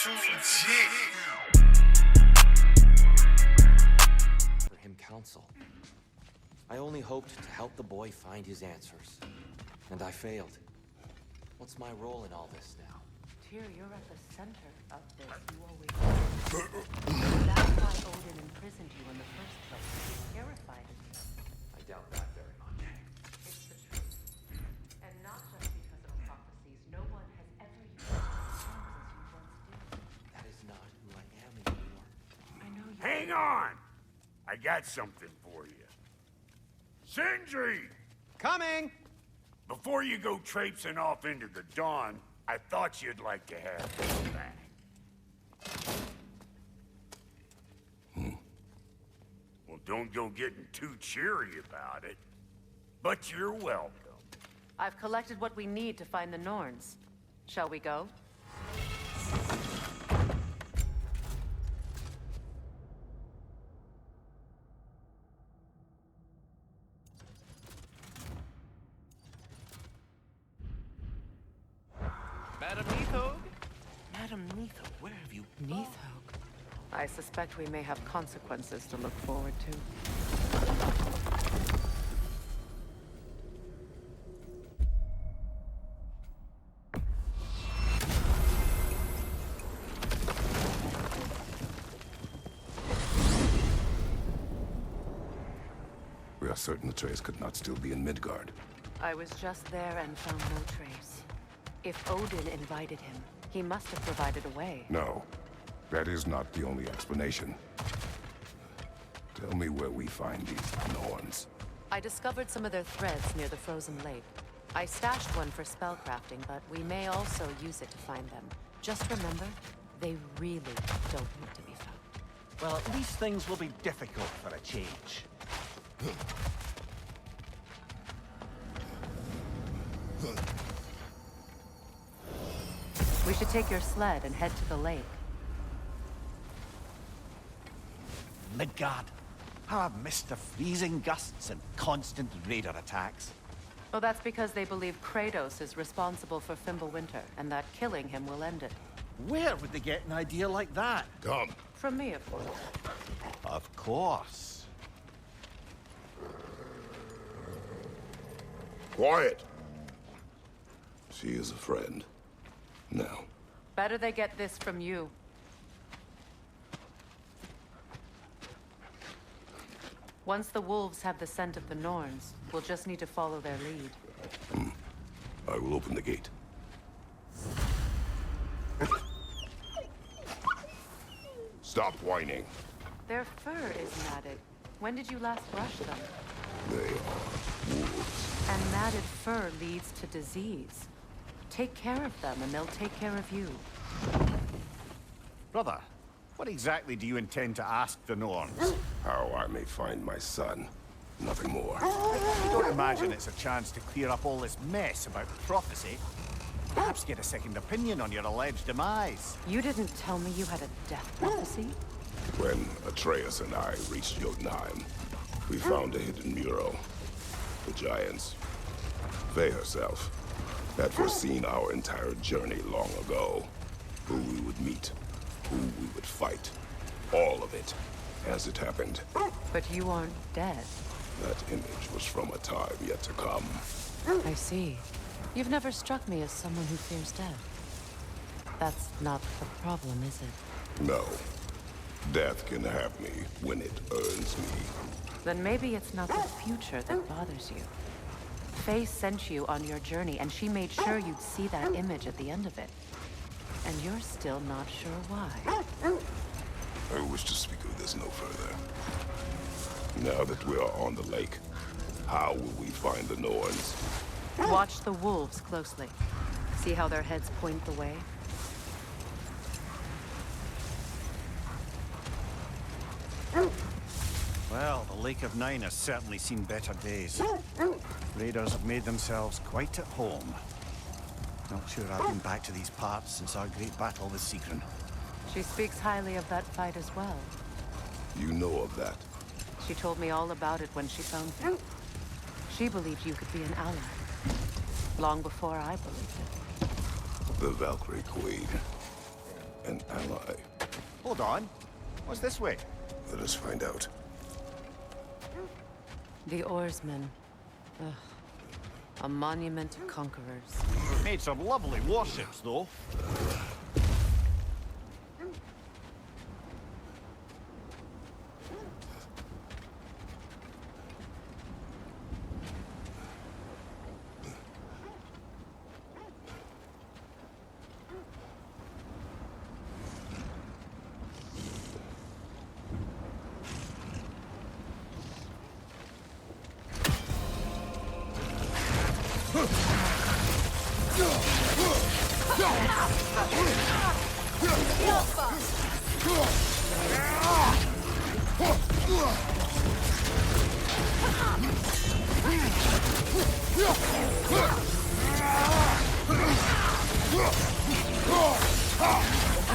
too legit. For him counsel. I only hoped to help the boy find his answers. And I failed. What's my role in all this now? Tyr, you're at the center of this. You always were. That's why Odin imprisoned you in the first place. He was terrified of you. I doubt that very much. It's the truth. And not just because of prophecies. No one has ever used the terms as you once did. That is not who I am anymore. I know you. Hang on! I got something for you. Sindri! Coming! Before you go traipsing off into the dawn, I thought you'd like to have this back. Well, don't go getting too cheery about it. But you're welcome. I've collected what we need to find the Norns. Shall we go? Madam Neathog? Madam Neathog, where have you been? Neathog. I suspect we may have consequences to look forward to. We are certain the trace could not still be in Midgard. I was just there and found no trace. If Odin invited him, he must have provided a way. No, that is not the only explanation. Tell me where we find these Norns. I discovered some of their threads near the frozen lake. I stashed one for spellcrafting, but we may also use it to find them. Just remember, they really don't need to be found. Well, at least things will be difficult for a change. We should take your sled and head to the lake. Midgard. How I've missed the freezing gusts and constant raider attacks. Well, that's because they believe Kratos is responsible for Fimbulwinter, and that killing him will end it. Where would they get an idea like that? Come. From me, of course. Of course. Quiet! She is a friend. Now. Better they get this from you. Once the wolves have the scent of the Norns, we'll just need to follow their lead. I will open the gate. Stop whining. Their fur is matted. When did you last brush them? They are wolves. And matted fur leads to disease. Take care of them, and they'll take care of you. Brother, what exactly do you intend to ask the Norns? How I may find my son. Nothing more. You don't imagine it's a chance to clear up all this mess about prophecy? Perhaps get a second opinion on your alleged demise. You didn't tell me you had a death prophecy? When Atreus and I reached Jotunheim, we found a hidden mural. The giants, Faye herself, had foreseen our entire journey long ago. Who we would meet, who we would fight. All of it, as it happened. But you aren't dead. That image was from a time yet to come. I see. You've never struck me as someone who fears death. That's not the problem, is it? No. Death can have me when it earns me. Then maybe it's not the future that bothers you. Faye sent you on your journey, and she made sure you'd see that image at the end of it. And you're still not sure why. I wish to speak of this no further. Now that we are on the lake, how will we find the Norns? Watch the wolves closely. See how their heads point the way? Well, the Lake of Nine has certainly seen better days. Raiders have made themselves quite at home. Not sure I've been back to these parts since our great battle with Sigrun. She speaks highly of that fight as well. You know of that? She told me all about it when she found you. She believed you could be an ally. Long before I believed it. The Valkyrie Queen. an ally. Hold on. What's this way? Let us find out. The oarsmen. Ugh. A monument to conquerors. Made some lovely warships, though.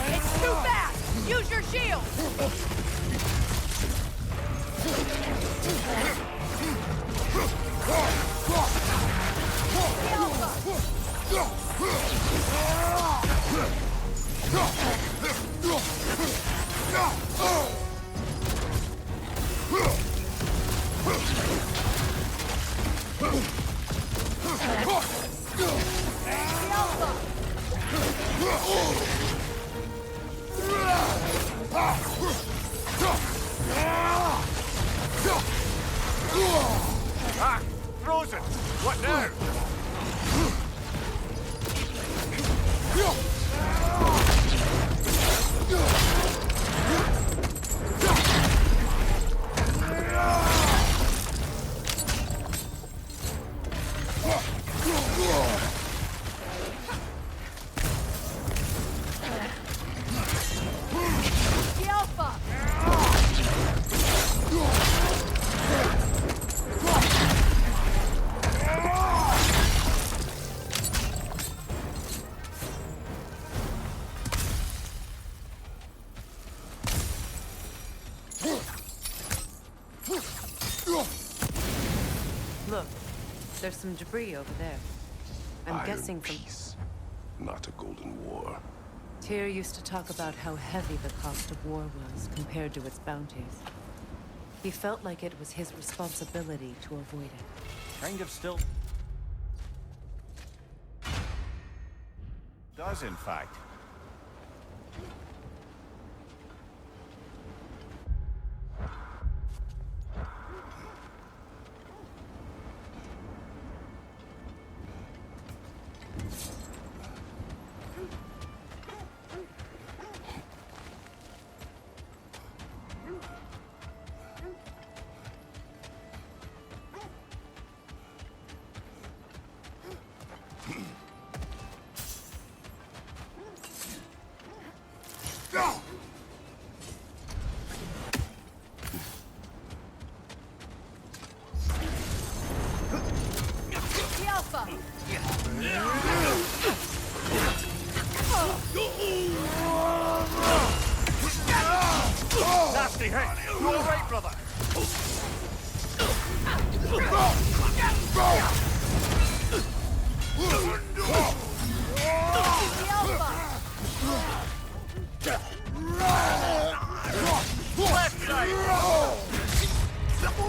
It's too fast! Use your shield! Ah! Frozen! What now? The Alpha! Look, there's some debris over there. I'm Iron guessing from... peace, not a golden war. Tyr used to talk about how heavy the cost of war was compared to its bounties. He felt like it was his responsibility to avoid it. Kind of still... Does, in fact. The Alpha! Nasty hit! You all right, brother? The Alpha! Left side! The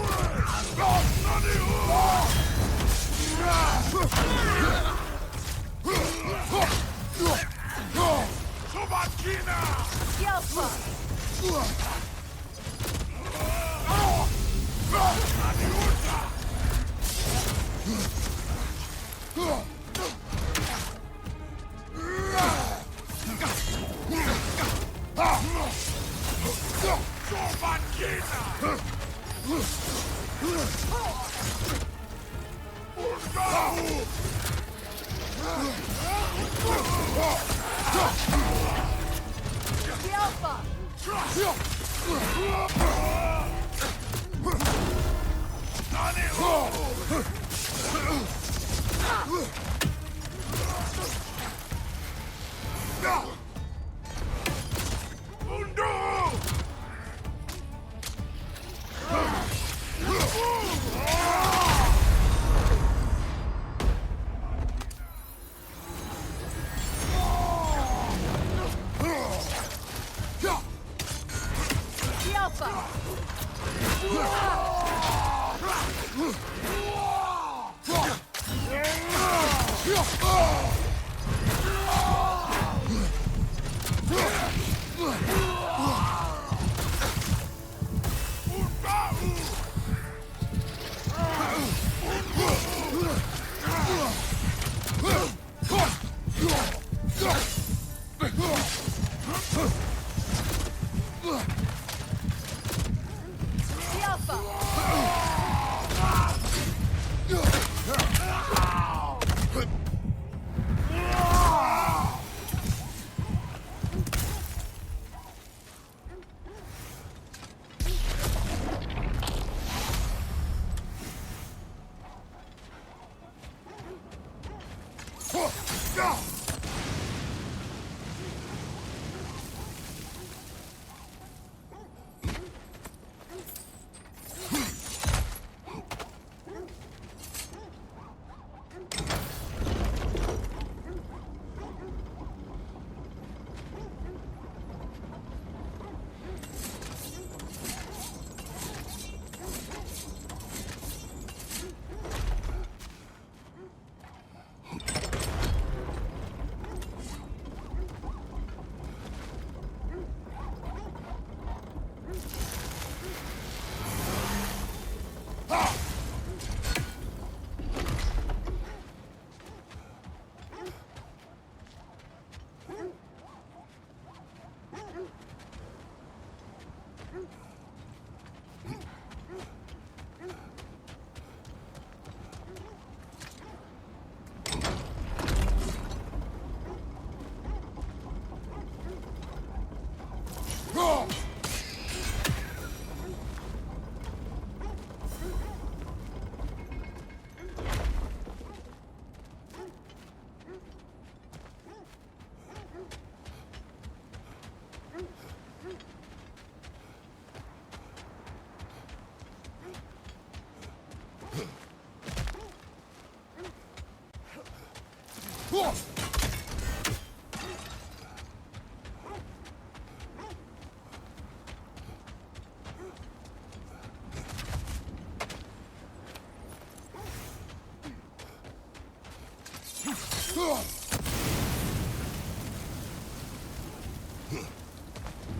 Alpha! The Alpha!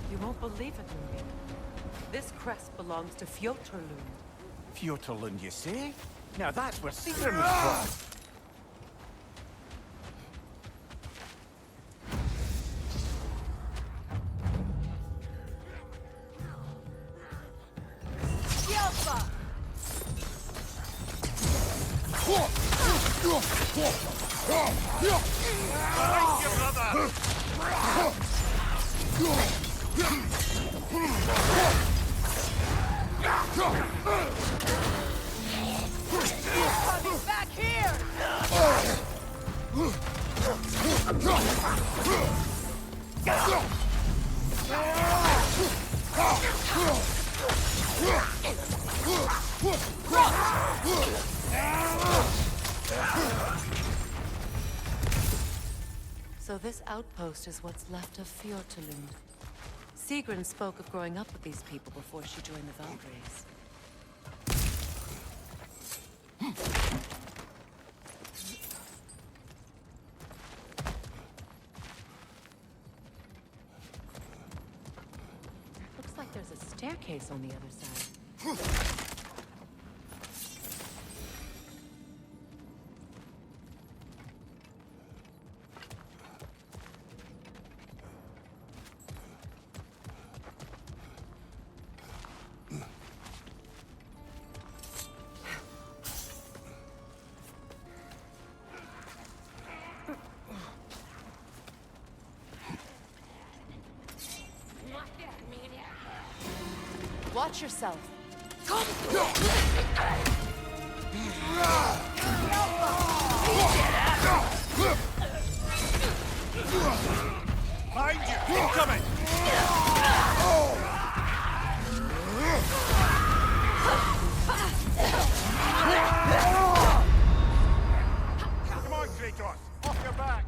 You won't believe it, Louis. This crest belongs to Fjotorlund. Fjotorlund, you say? Now that's where Sigrun was from. Back here! So this outpost is what's left of Fjotorlund. Sigrun spoke of growing up with these people before she joined the Valkyries. Looks like there's a staircase on the other side. Watch yourself. Mind you, incoming! Come on, Kratos! Off your back!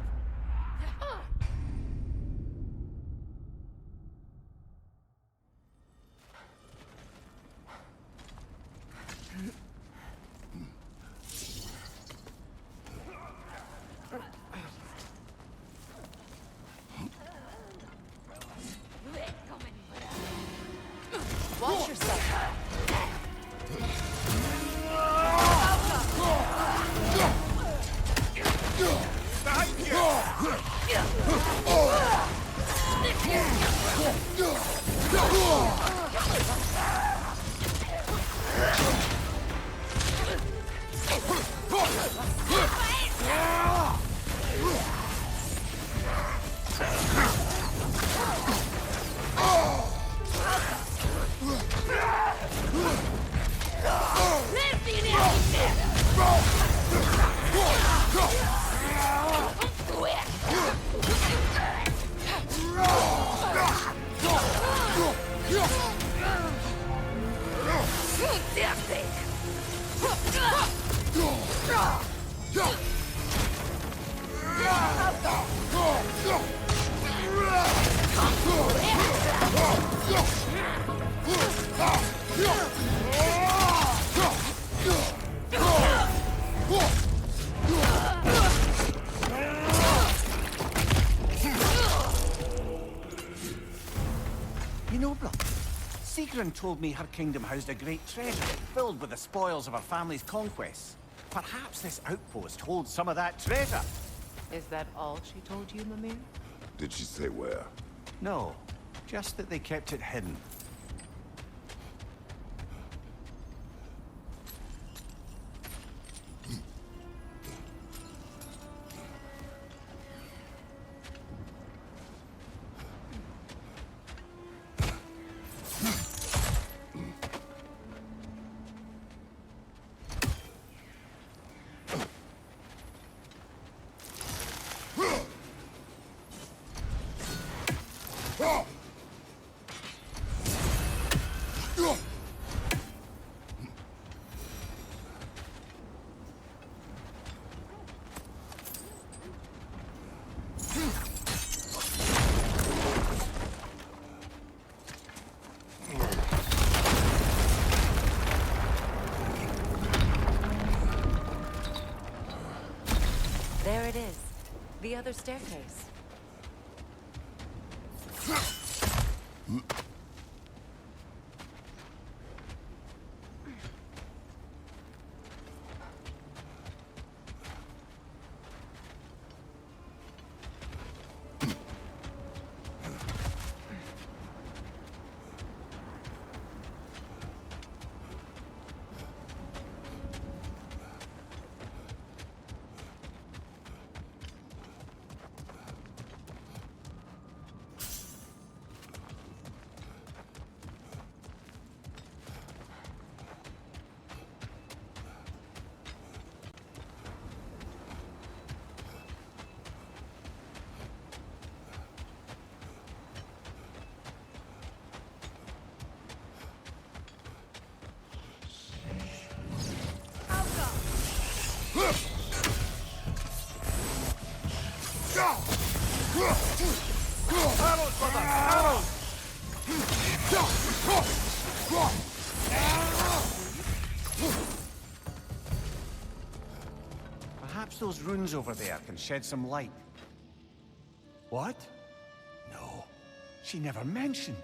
You know, brother, Sigrun told me her kingdom housed a great treasure filled with the spoils of her family's conquests. Perhaps this outpost holds some of that treasure. Is that all she told you, Mimir? Did she say where? No, just that they kept it hidden. There it is. The other staircase. Perhaps those runes over there can shed some light. What? No, she never mentioned.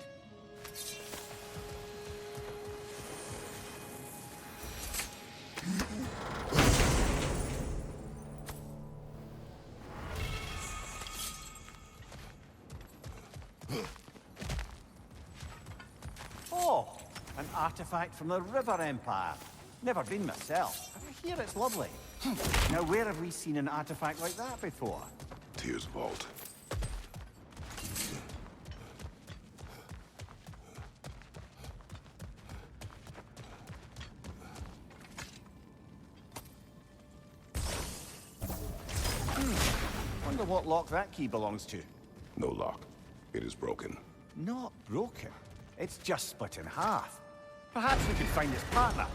Oh, an artifact from the River Empire. Never been myself, but I hear it's lovely. Now, where have we seen an artifact like that before? Tyr's vault. Wonder what lock that key belongs to. No lock. It is broken. Not broken. It's just split in half. Perhaps we could find its partner.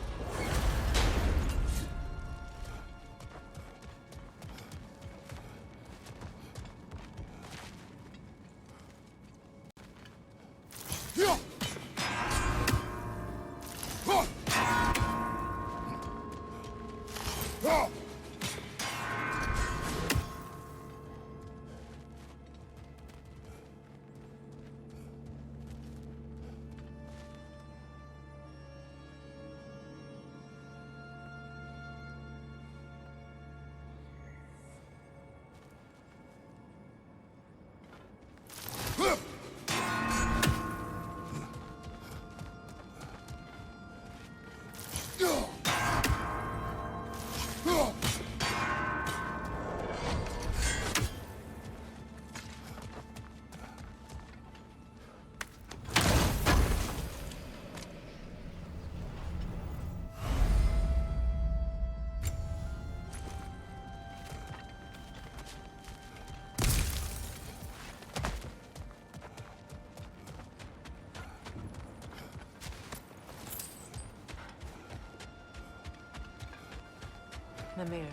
Mimir,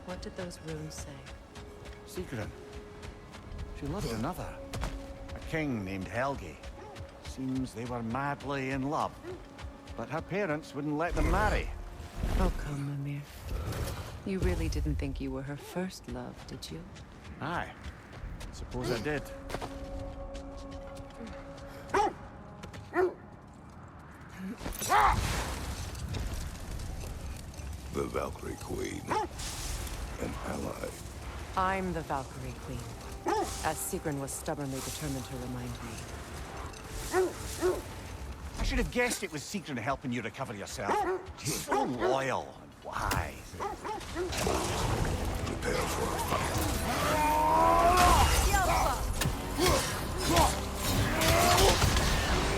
what did those runes say? Sigrun. She loved another. A king named Helgi. Seems they were madly in love. But her parents wouldn't let them marry. Oh, come, Mimir. You really didn't think you were her first love, did you? Aye. Suppose I did. The Valkyrie Queen. An ally. I'm the Valkyrie Queen, as Sigrun was stubbornly determined to remind me. I should have guessed it was Sigrun helping you recover yourself. She's so loyal and wise. Prepare for a fight.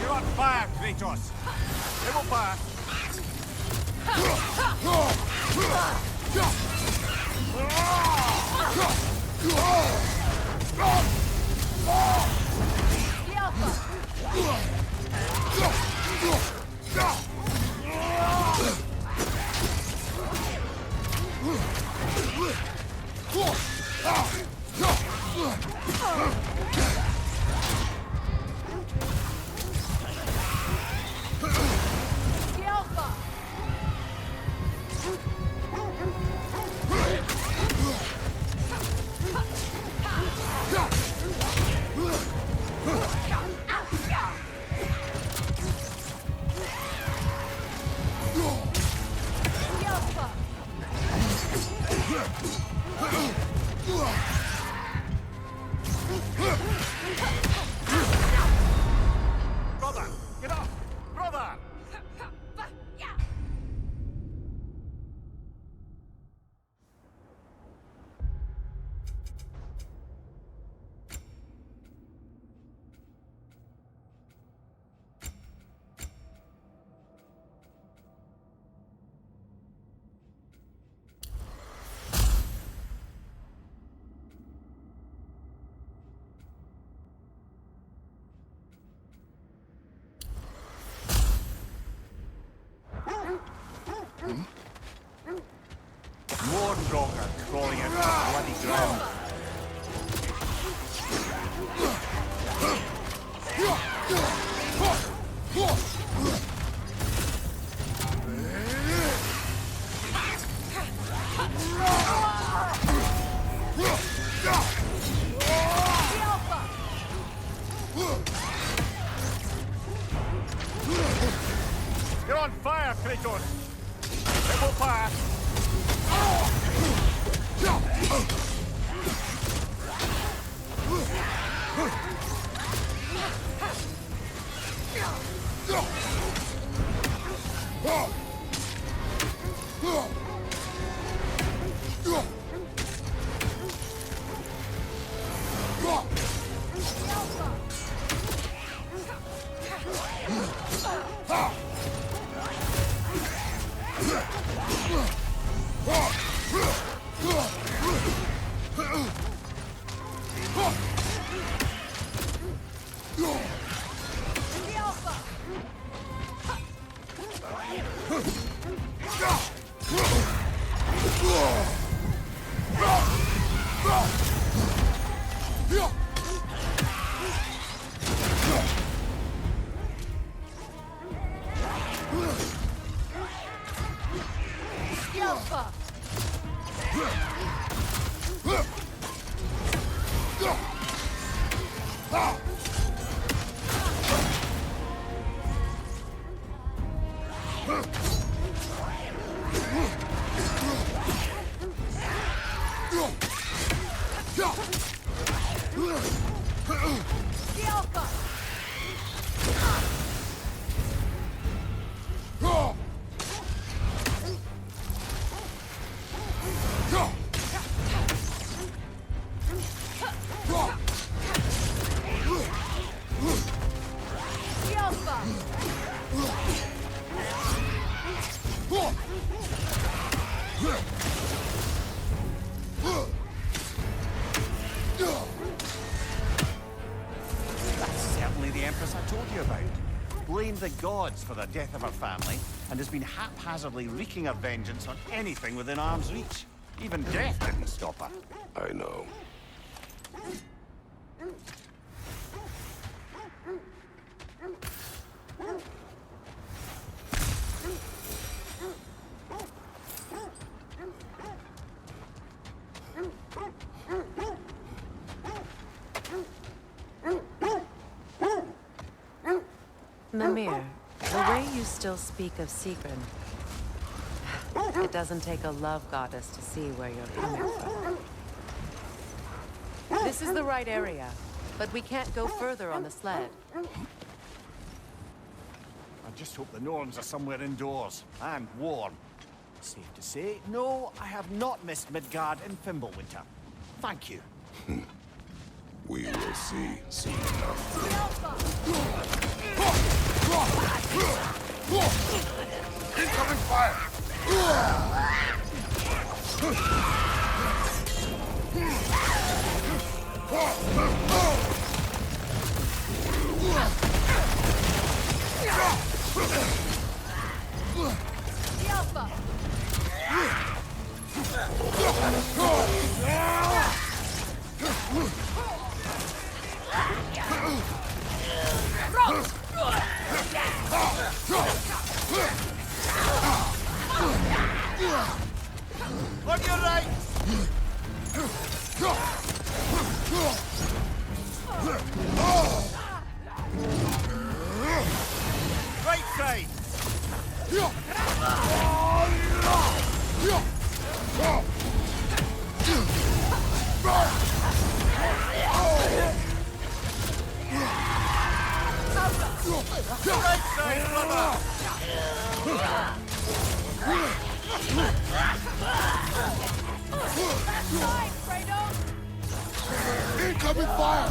You're on fire, Kratos. They will pass. Brother, get up! Brother! More Draugr crawling out of the bloody ground. You're on fire, Kratos! It will pass! That's certainly the Empress I told you about. Blamed the gods for the death of her family, and has been haphazardly wreaking her vengeance on anything within arm's reach. Even death didn't stop her. I know. Mimir, the way you still speak of Sigrun, it doesn't take a love goddess to see where you're coming from. This is the right area, but we can't go further on the sled. I just hope the Norns are somewhere indoors, and warm. Safe to say, no, I have not missed Midgard in Fimbulwinter. Thank you. We will see soon enough. Incoming fire! The Alpha! On your right! Right side! Right side, brother! Side, Fredo! Incoming fire!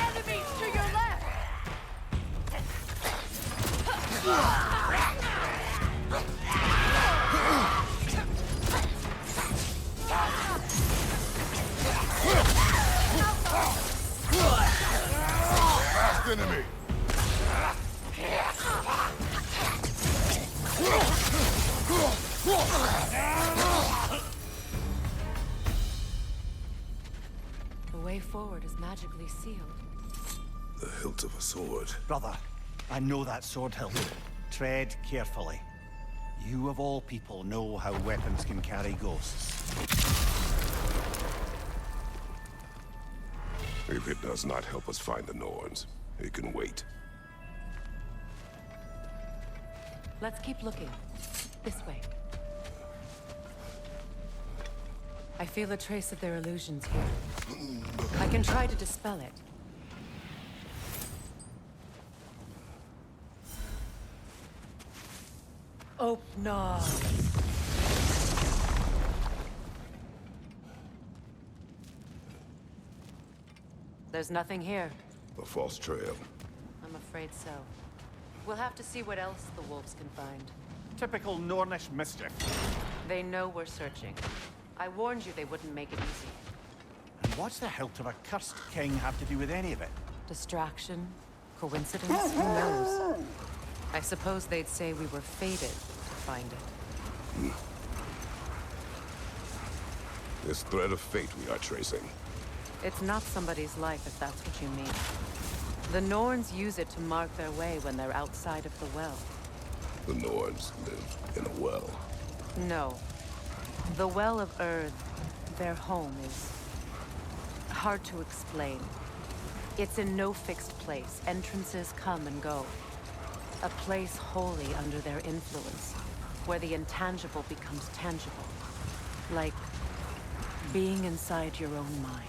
Enemies to your left! Last enemy! The way forward is magically sealed. The hilt of a sword. Brother, I know that sword hilt. Tread carefully. You of all people know how weapons can carry ghosts. If it does not help us find the Norns, it can wait. Let's keep looking. This way. I feel a trace of their illusions here. I can try to dispel it. Open. There's nothing here. A false trail. I'm afraid so. We'll have to see what else the wolves can find. Typical Nornish mischief. They know we're searching. I warned you they wouldn't make it easy. And what's the hilt of a cursed king have to do with any of it? Distraction? Coincidence? Who knows? I suppose they'd say we were fated to find it. This thread of fate we are tracing. It's not somebody's life, if that's what you mean. The Norns use it to mark their way when they're outside of the well. The Norns live in a well. No. The Well of Earth, their home, is hard to explain. It's in no fixed place. Entrances come and go. A place wholly under their influence, where the intangible becomes tangible. Like being inside your own mind.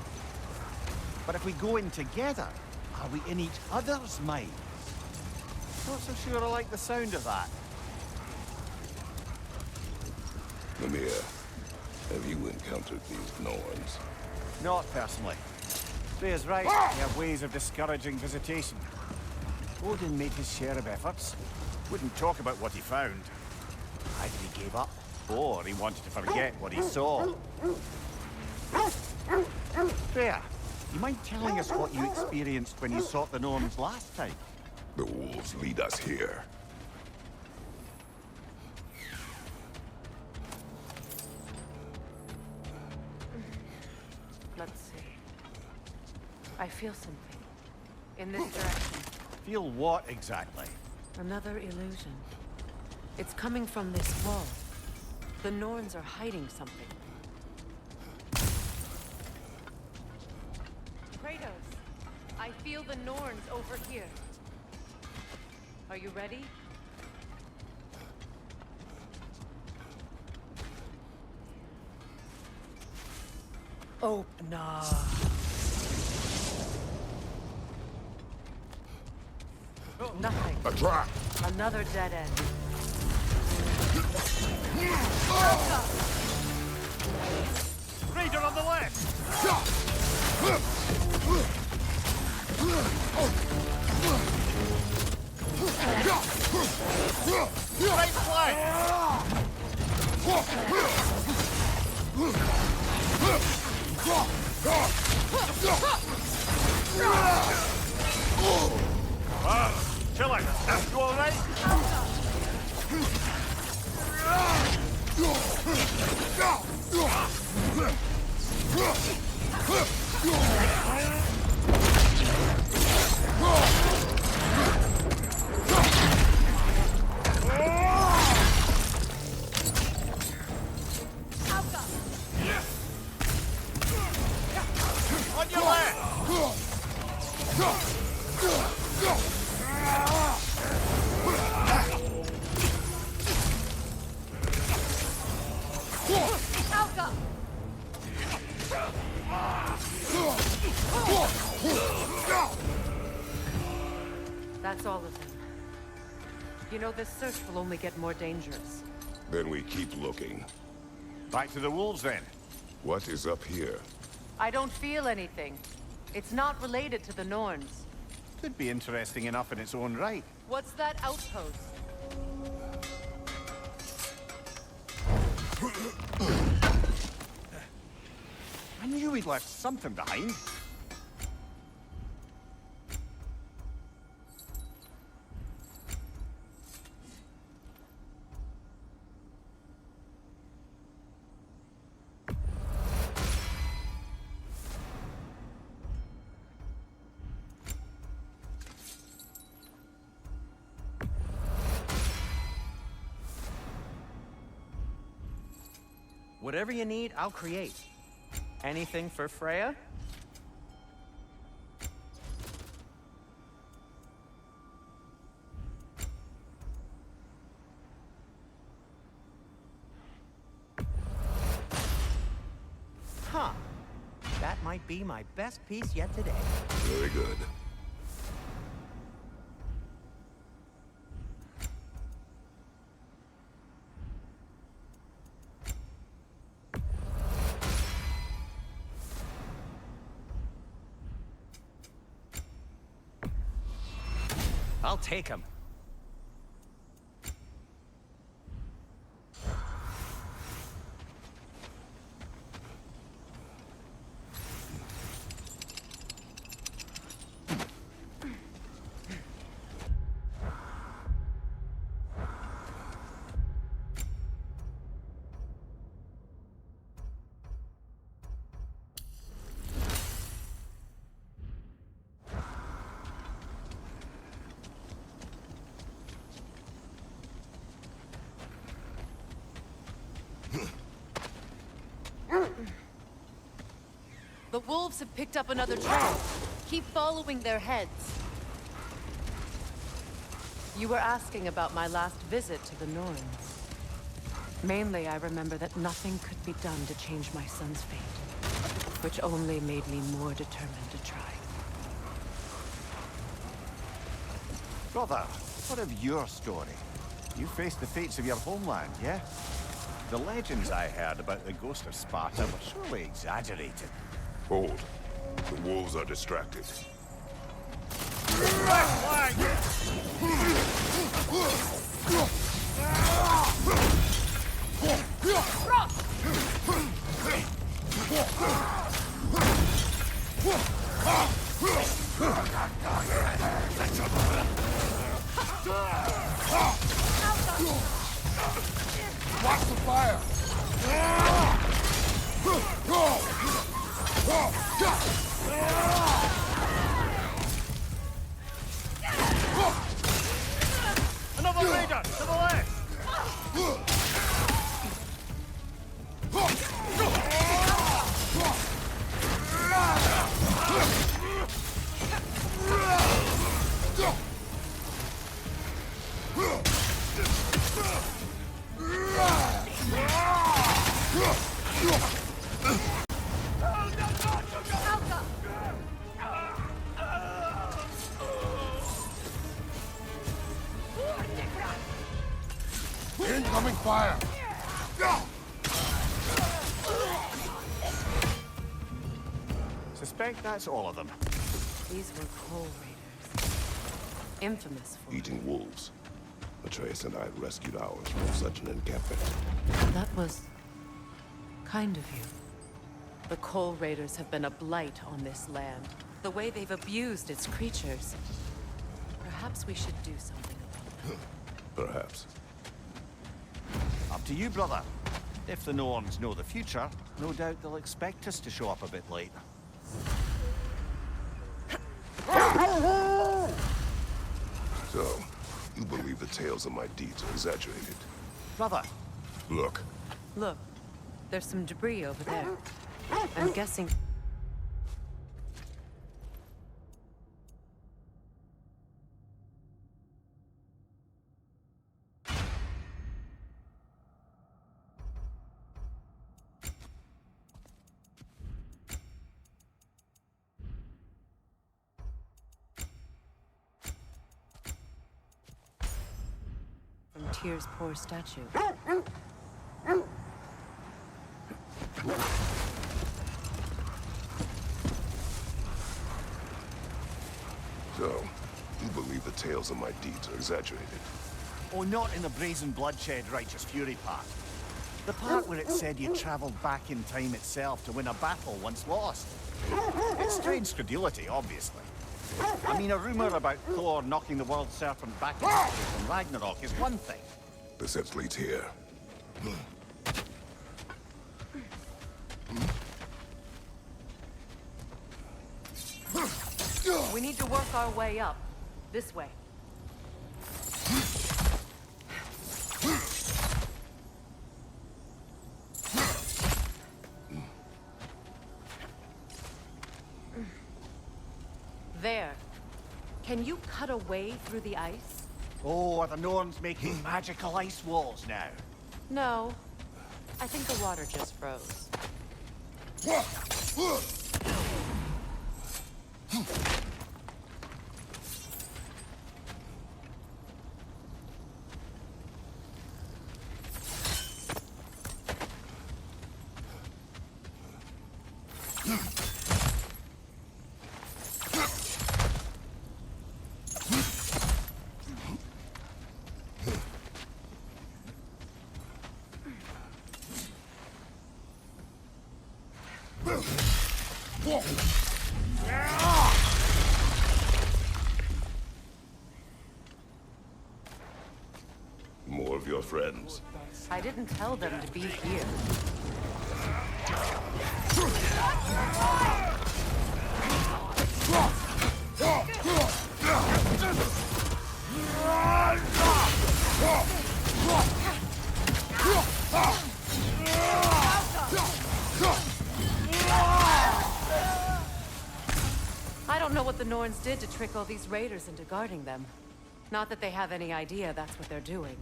But if we go in together, are we in each other's minds? Not so sure I like the sound of that. Mimir, have you encountered these Norns? Not personally. Freya's right, we have ways of discouraging visitation. Odin made his share of efforts. Wouldn't talk about what he found. Either he gave up, or he wanted to forget what he saw. Freya, you mind telling us what you experienced when you sought the Norns last time? The wolves lead us here. Let's see. I feel something. In this direction. Feel what exactly? Another illusion. It's coming from this wall. The Norns are hiding something. Kratos, I feel the Norns over here. Are you ready? Open up. Nothing. A trap! Another dead end. Raider on the left! Right flank! Chill out. You all right? On your left! That's all of them. You know, this search will only get more dangerous. Then we keep looking. Back to the wolves, then. What is up here? I don't feel anything. It's not related to the Norns. Could be interesting enough in its own right. What's that outpost? I knew we'd left something behind. Whatever you need, I'll create. Anything for Freya? Huh. That might be my best piece yet today. Very good. I'll take him. The wolves have picked up another trail. Keep following their heads. You were asking about my last visit to the Norns. Mainly, I remember that nothing could be done to change my son's fate, which only made me more determined to try. Brother, what of your story? You faced the fates of your homeland, yeah? The legends I heard about the ghost of Sparta were surely exaggerated. Hold. The wolves are distracted. Watch the fire! Another raider! To the left! Incoming fire! Suspect that's all of them. These were Coal Raiders. Infamous for... Eating wolves. Atreus and I rescued ours from such an encampment. That was... kind of you. The Coal Raiders have been a blight on this land. The way they've abused its creatures. Perhaps we should do something about them. Perhaps. Up to you, brother. If the Norns know the future, no doubt they'll expect us to show up a bit late. So, you believe the tales of my deeds are exaggerated? Brother, Look. Look, there's some debris over there. I'm guessing... from Tyr's poor statue. So, you believe the tales of my deeds are exaggerated? oh, not in the brazen bloodshed righteous fury part. The part where it said you traveled back in time itself to win a battle once lost. It's strange credulity, obviously. I mean, a rumor about Thor knocking the world serpent back into space from Ragnarok is one thing. The sense leads here. We need to work our way up. This way. There. Can you cut a way through the ice? Oh, are the Norns making magical ice walls now? No. I think the water just froze. More of your friends. I didn't tell them to be here. I don't know what the Norns did to trick all these raiders into guarding them. Not that they have any idea that's what they're doing.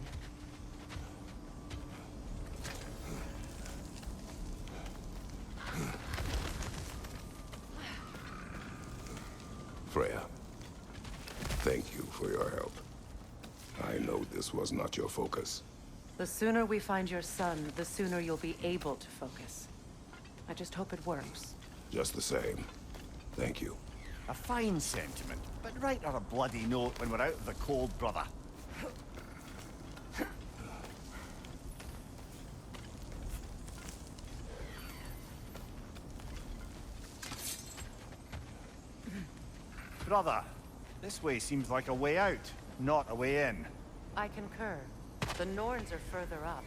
Freya, thank you for your help. I know this was not your focus. The sooner we find your son, the sooner you'll be able to focus. I just hope it works. Just the same, thank you. A fine sentiment, but write her a bloody note when we're out of the cold, brother. Brother, this way seems like a way out, not a way in. I concur. The Norns are further up.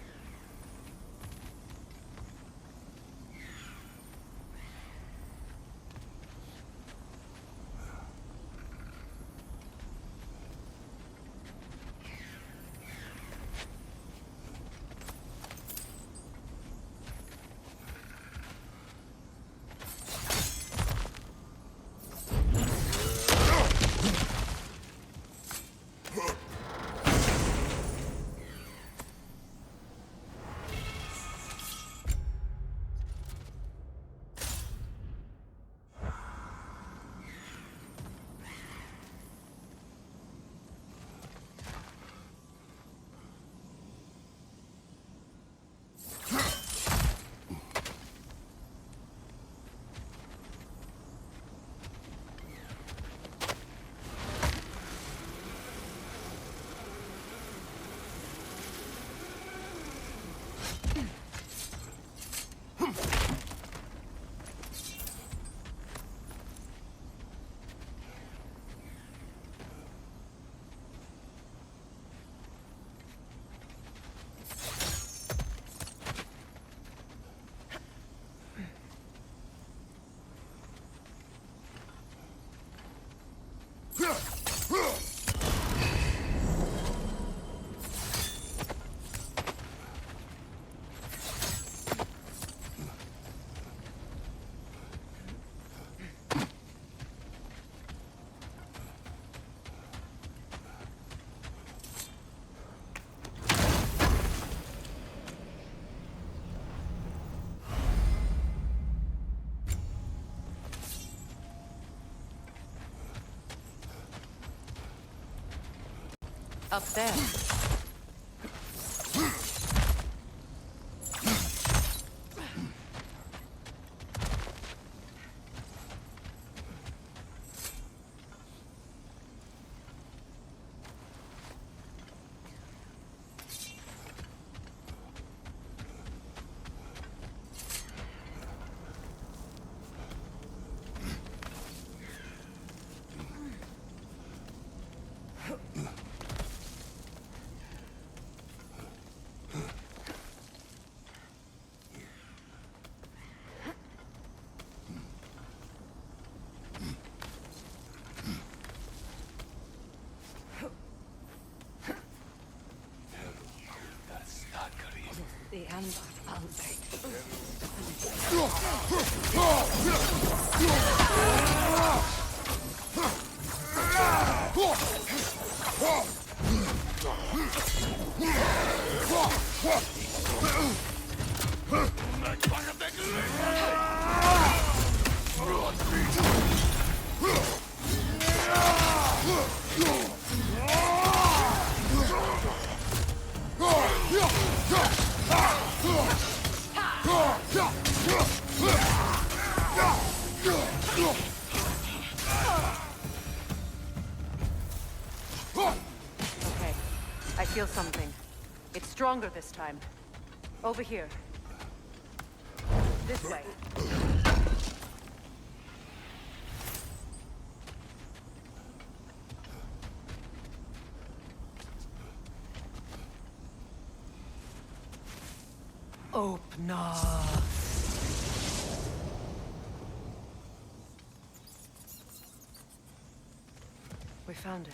Up there. Okay, I feel something. It's stronger this time. Over here. This way. Open up. We found it.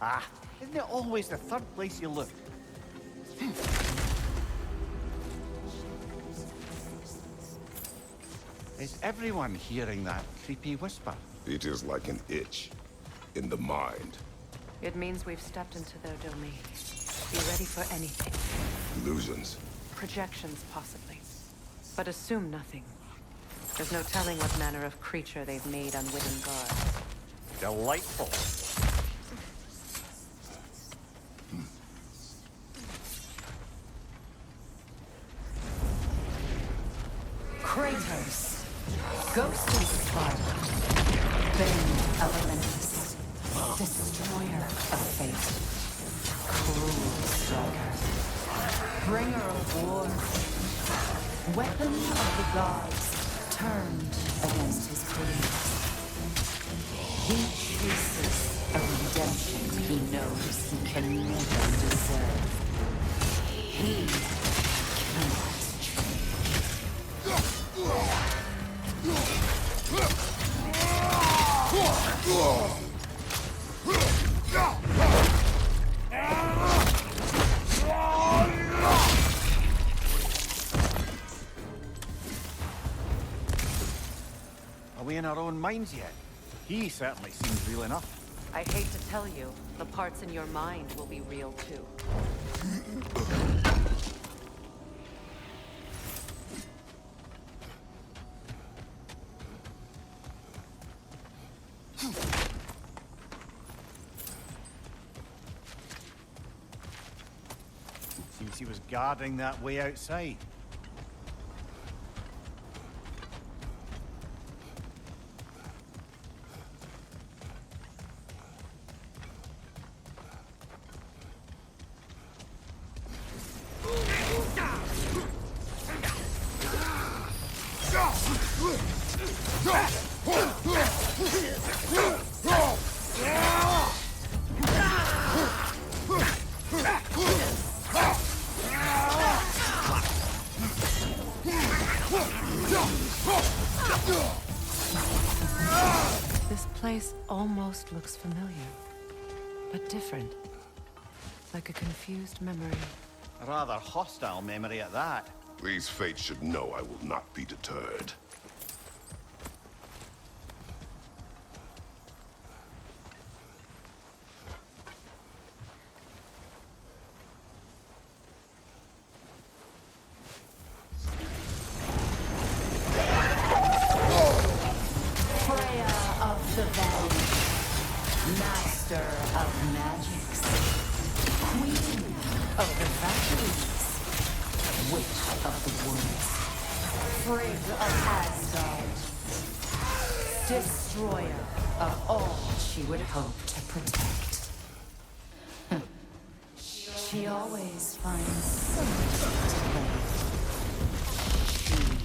Ah, isn't it always the third place you look? Is everyone hearing that creepy whisper? It is like an itch in the mind. It means we've stepped into their domain. Be ready for anything. Illusions. Projections, possibly. But assume nothing. There's no telling what manner of creature they've made unwitting guards. Delightful. Kratos, Ghost of Sparta, Bane of Olympus, Destroyer of Fate, Cruel Striker, Bringer of War, Weapon of the Gods, turned against his colleagues. He chases a redemption he knows he can never deserve. He cannot Are we in our own minds yet? He certainly seems real enough. I hate to tell you, the parts in your mind will be real too. Seems he was guarding that way outside. This place almost looks familiar, but different. Like a confused memory. A rather hostile memory at that. These fates should know I will not be deterred. Master of magics, Queen of the Valkyries, Witch of the Woods, Frigg of Asgard, Destroyer of all she would hope to protect. She always finds something to play. She can.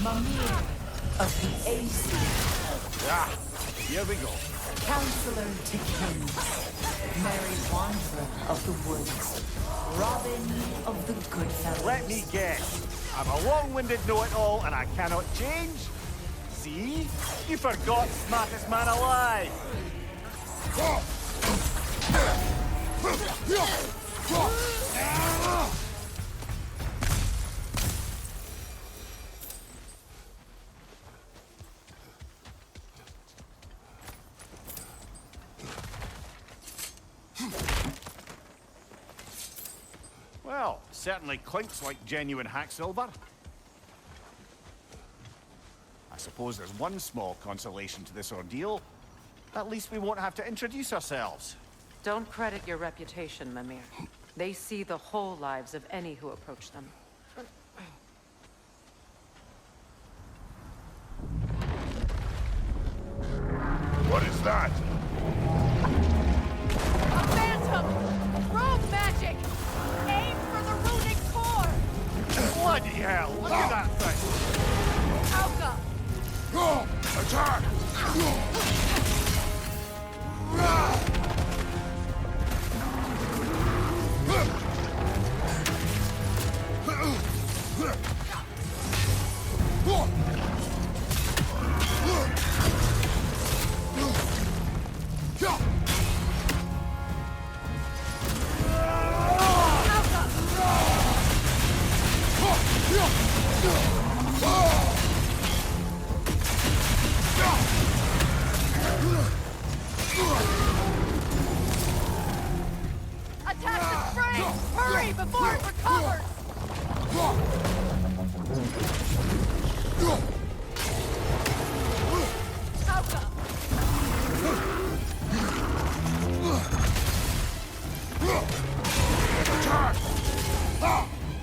Mimir of the AC. Ah, here we go. Counselor to Kings, Mary Wanderer of the Woods, Robin of the Goodfellas. Let me guess. I'm a long-winded know-it-all and I cannot change? See? You forgot smartest man alive. Well, certainly clinks like genuine hack silver. I suppose there's one small consolation to this ordeal. At least we won't have to introduce ourselves. Don't credit your reputation, Mimir. They see the whole lives of any who approach them. What is that? A phantom! Rogue magic! Aim for the runic core! Bloody hell! Look at that thing! Auga! Attack! Hurry before it recovers! Sauka!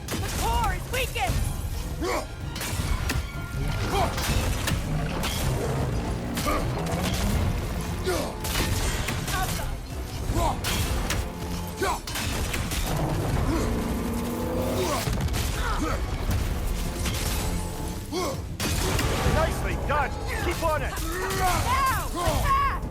The core is weakened! Nicely done! Keep on it! Now! Attack!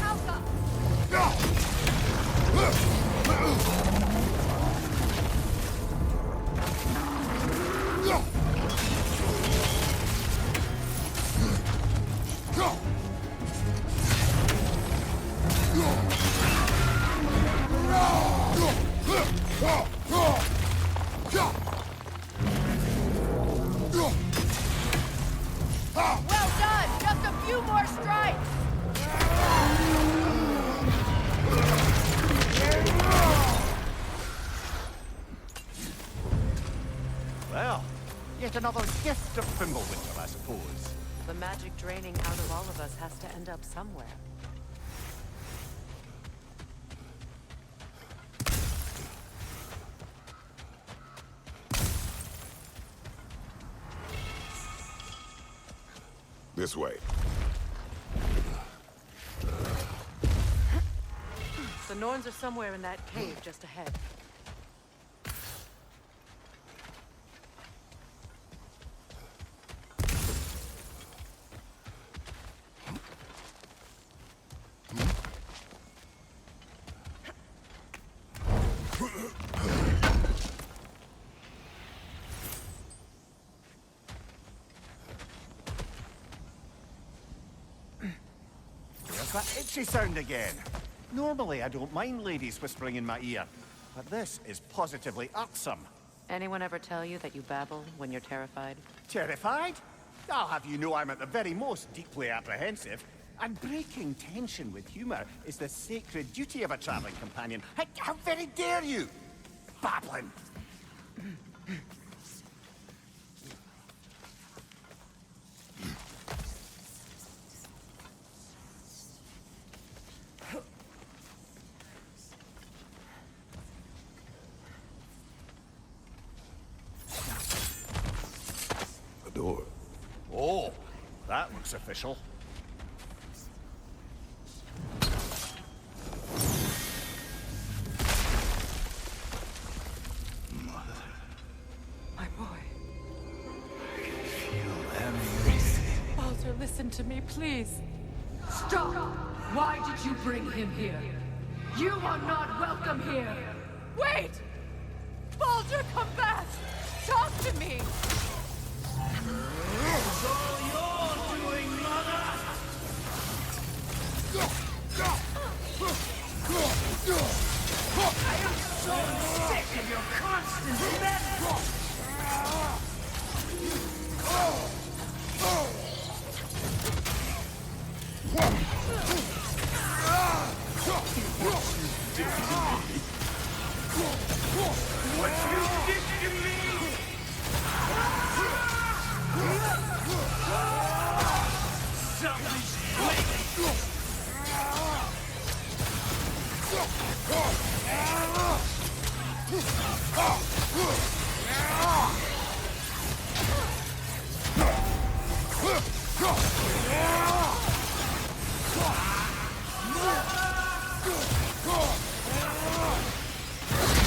Sauka! Well done! Just a few more strikes! Well, yet another gift of Fimbulwinter, I suppose. The magic draining out of all of us has to end up somewhere. This way. The Norns are somewhere in that cave just ahead. There's that itchy sound again. Normally, I don't mind ladies whispering in my ear, but this is positively irksome. Anyone ever tell you that you babble when you're terrified? Terrified? I'll have you know I'm at the very most deeply apprehensive. And breaking tension with humor is the sacred duty of a traveling companion. How very dare you? Babbling! A door. Oh, that looks official. My boy. Baldur, listen to me, please. Stop! Why did you bring him here? You are not welcome here! Wait! Baldur, come back! Talk to me! I am so sick of your constant meddling! What you did to me! Somebody's waiting!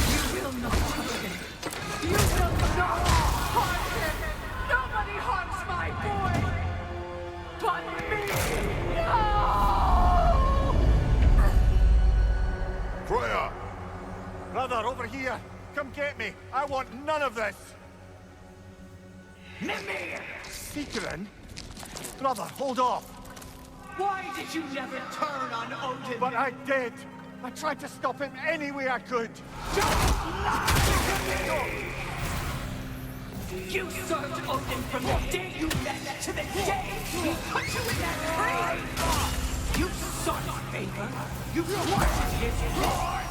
You will not hurt him! You will not harm him! Nobody harms my boy! But me! No! Freya! Brother, over here! Come get me! I want none of this! Mimir! Seekerin? Brother, hold off! Why did you never turn on Odin? But I did! I tried to stop him any way I could! Don't lie to me! You served Odin from the day you met to the day he put you in that tree! You sought his favor. You wanted his roar.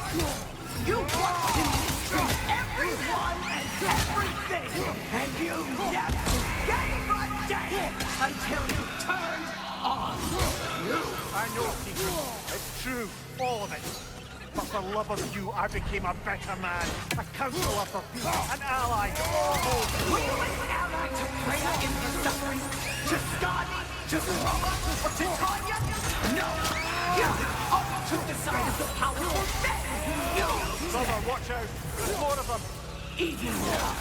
You watched him mistreat everyone and everything. And you never gave a damn until you turned on you. I know, Keegan. It's true. All of it. But for love of you, I became a better man. A counselor for peace. An ally to all those. Were you an ally to Freya in her suffering? To Skadi? To Roma? Or to Tanya? No! You all took the side of the powerful men! You! Brother, watch out. There's more of them. Even now,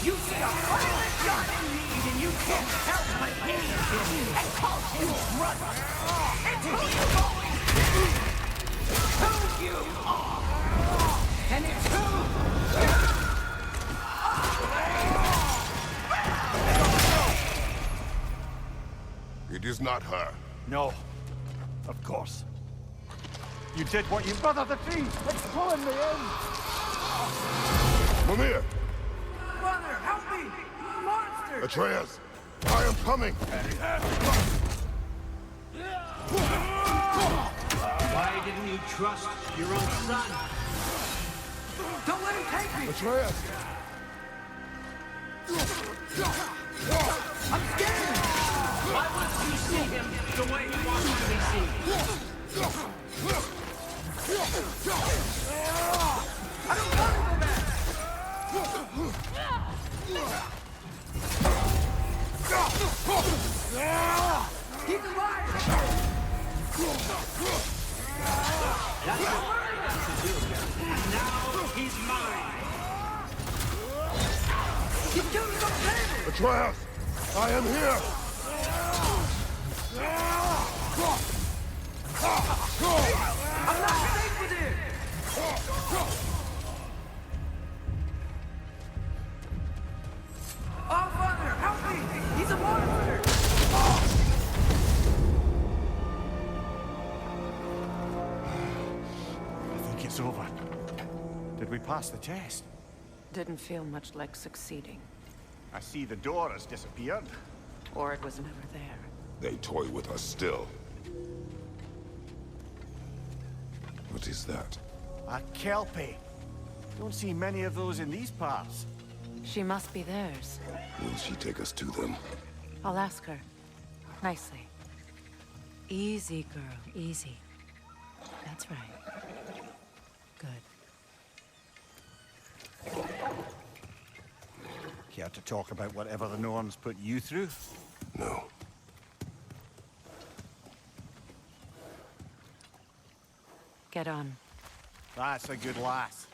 you see a violent god in need and you can't help but hate him and call him brother! It's who you've always been! It's who you are! And it's who you It is not her. No. Of course. You did what you... Brother, the tree! It's pulling me in! Mimir! Brother, help me! Monster! Atreus! I am coming! Why didn't you trust your own son? Don't let him take me! Atreus! I'm scared! Why wouldn't you see him the way he wants to be seen? I don't want to go back! He's alive! That's what I got to do. And now he's mine. He's doing something! Atreus! I am here! I'm not safe with him! Oh, Father, help me! He's a monster! I think it's over. Did we pass the test? Didn't feel much like succeeding. I see the door has disappeared. Or it was never there. They toy with us still. What is that? A kelpie. Don't see many of those in these parts. She must be theirs. Will she take us to them? I'll ask her. Nicely. Easy, girl. Easy. That's right. Good. Care to talk about whatever the Norns put you through? No. Get on. That's a good lass.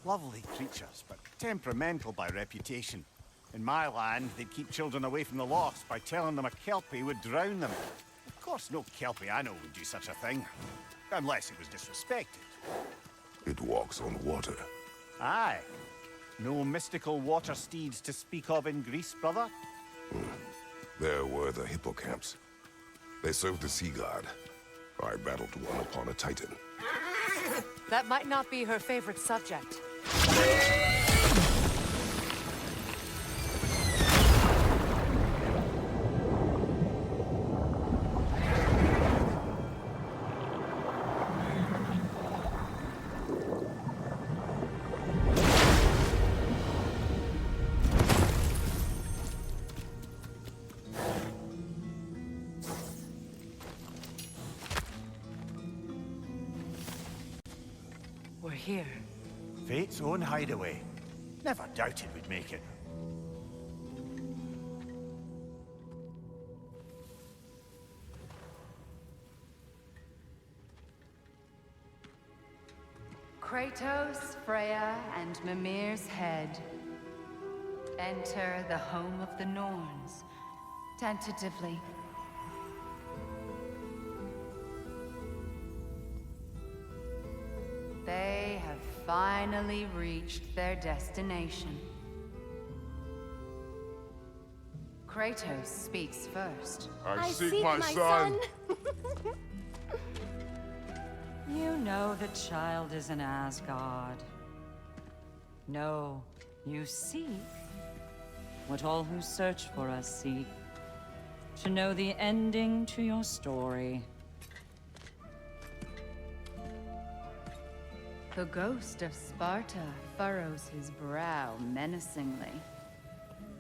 Lovely creatures, but temperamental by reputation. In my land, they'd keep children away from the lost by telling them a kelpie would drown them. Of course, no kelpie I know would do such a thing. Unless it was disrespected. It walks on water. Aye. No mystical water steeds to speak of in Greece, brother? There were the hippocamps. They served the sea god. I battled one upon a titan. That might not be her favorite subject. We're here. Fate's own hideaway. Never doubted we'd make it. Kratos, Freya, and Mimir's head. Enter the home of the Norns. Tentatively. They have finally reached their destination. Kratos speaks first. I seek my son. You know the child is in Asgard. No, you seek what all who search for us seek. To know the ending to your story. The ghost of Sparta furrows his brow menacingly.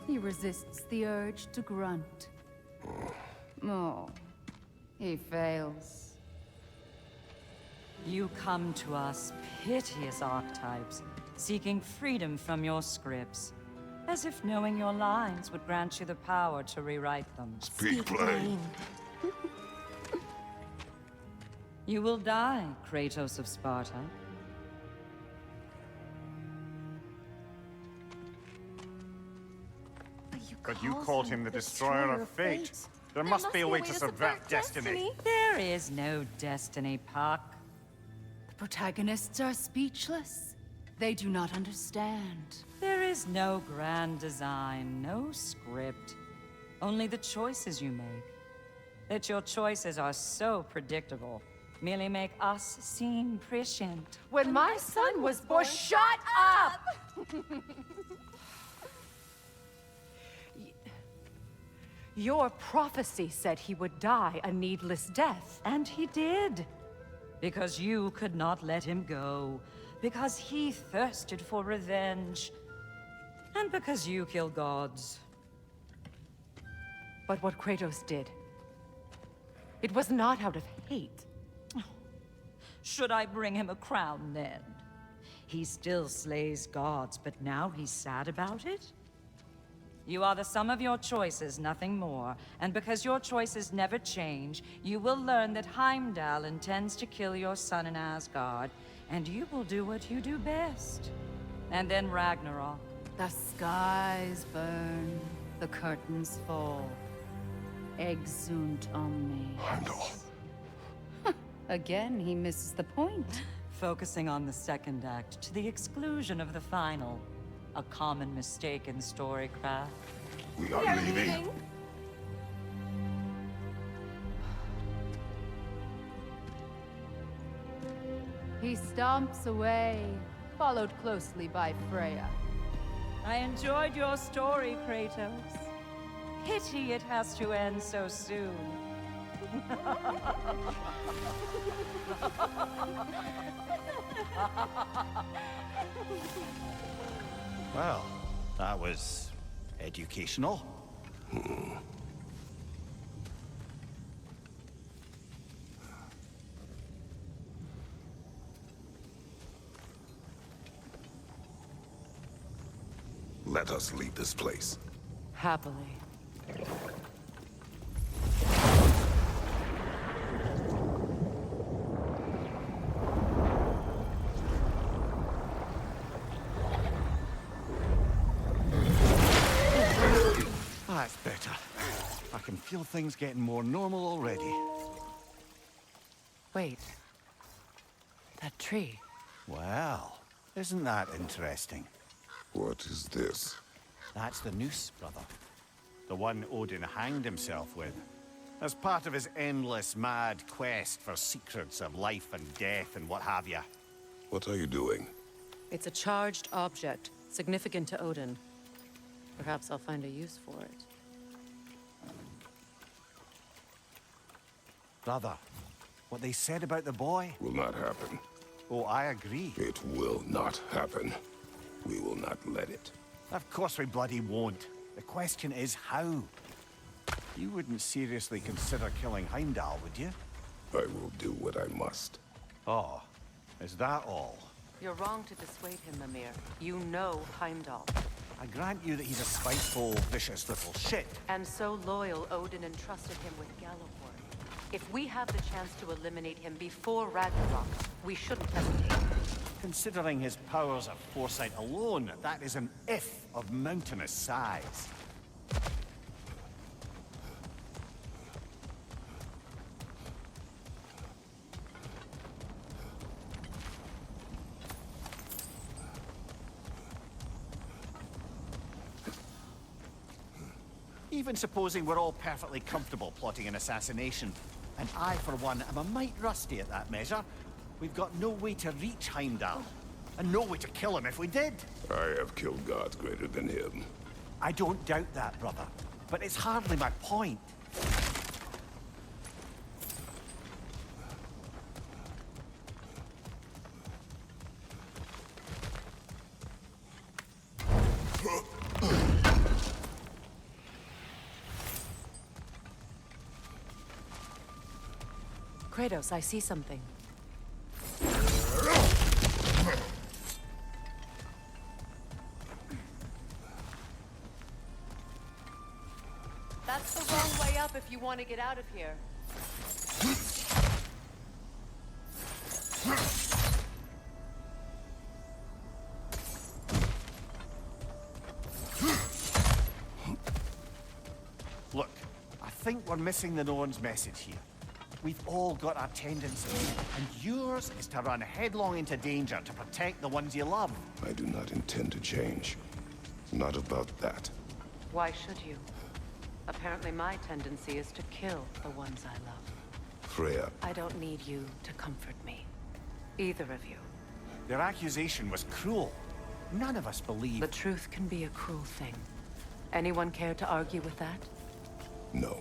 He resists the urge to grunt. Oh, he fails. You come to us, piteous archetypes, seeking freedom from your scripts. As if knowing your lines would grant you the power to rewrite them. Speak plain. You will die, Kratos of Sparta. But you called him the Destroyer of Fate. There must be a way to subvert destiny. There is no destiny, Puck. The protagonists are speechless. They do not understand. There is no grand design, no script. Only the choices you make. That your choices are so predictable merely make us seem prescient. When my son was born, shut up! Your prophecy said he would die a needless death. And he did. Because you could not let him go. Because he thirsted for revenge. And because you kill gods. But what Kratos did, it was not out of hate. Should I bring him a crown then? He still slays gods, but now he's sad about it? You are the sum of your choices, nothing more. And because your choices never change, you will learn that Heimdall intends to kill your son in Asgard, and you will do what you do best. And then Ragnarok. The skies burn, the curtains fall. Exunt omnes. Heimdall. Again, he misses the point. Focusing on the second act to the exclusion of the final. A common mistake in storycraft. We are leaving. He stomps away, followed closely by Freya. I enjoyed your story, Kratos. Pity it has to end so soon. Well, that was educational. Let us leave this place. Happily. That's better. I can feel things getting more normal already. Wait. That tree. Well, isn't that interesting? What is this? That's the noose, brother. The one Odin hanged himself with. As part of his endless, mad quest for secrets of life and death and what have you. What are you doing? It's a charged object, significant to Odin. Perhaps I'll find a use for it. Brother, what they said about the boy? Will not happen. Oh, I agree. It will not happen. We will not let it. Of course we bloody won't. The question is how? You wouldn't seriously consider killing Heimdall, would you? I will do what I must. Oh, is that all? You're wrong to dissuade him, Mimir. You know Heimdall. I grant you that he's a spiteful, vicious little shit. And so loyal, Odin entrusted him with Galloway. If we have the chance to eliminate him before Ragnarok, we shouldn't hesitate. Considering his powers of foresight alone, that is an if of mountainous size. Even supposing we're all perfectly comfortable plotting an assassination, and I, for one, am a mite rusty at that measure, we've got no way to reach Heimdall, and no way to kill him if we did. I have killed gods greater than him. I don't doubt that, brother. But it's hardly my point. Kratos, I see something. That's the wrong way up if you want to get out of here. Look, I think we're missing the Norns' message here. We've all got our tendencies, and yours is to run headlong into danger to protect the ones you love. I do not intend to change. Not about that. Why should you? Apparently my tendency is to kill the ones I love. Freya. I don't need you to comfort me. Either of you. Their accusation was cruel. None of us believe... The truth can be a cruel thing. Anyone care to argue with that? No.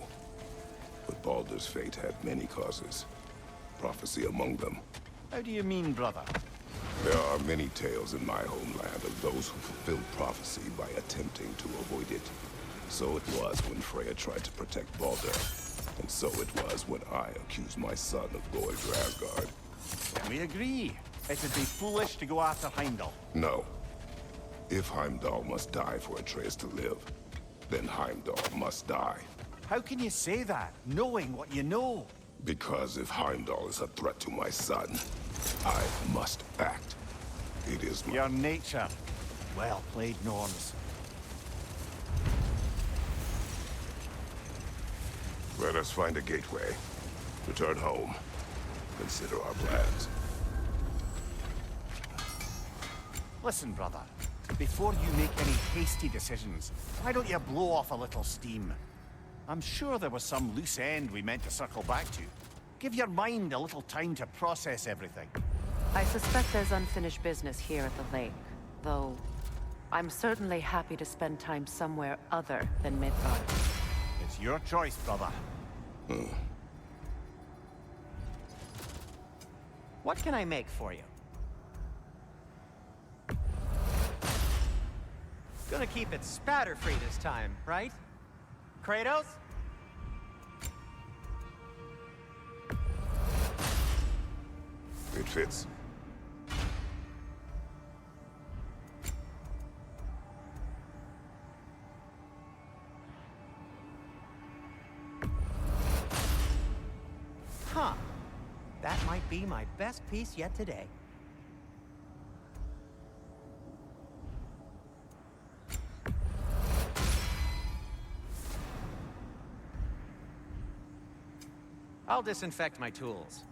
But Baldur's fate had many causes. Prophecy among them. How do you mean, brother? There are many tales in my homeland of those who fulfilled prophecy by attempting to avoid it. So it was when Freya tried to protect Baldur. And so it was when I accused my son of going to Asgard. Then we agree. It would be foolish to go after Heimdall. No. If Heimdall must die for Atreus to live, then Heimdall must die. How can you say that, knowing what you know? Because if Heimdall is a threat to my son, I must act. It is my... Your nature. Well played, Norns. Let us find a gateway. Return home. Consider our plans. Listen, brother. Before you make any hasty decisions, why don't you blow off a little steam? I'm sure there was some loose end we meant to circle back to. Give your mind a little time to process everything. I suspect there's unfinished business here at the lake, though I'm certainly happy to spend time somewhere other than Midgard. It's your choice, brother. What can I make for you? Gonna keep it spatter-free this time, right? Kratos? It fits. Huh. That might be my best piece yet today. I'll disinfect my tools.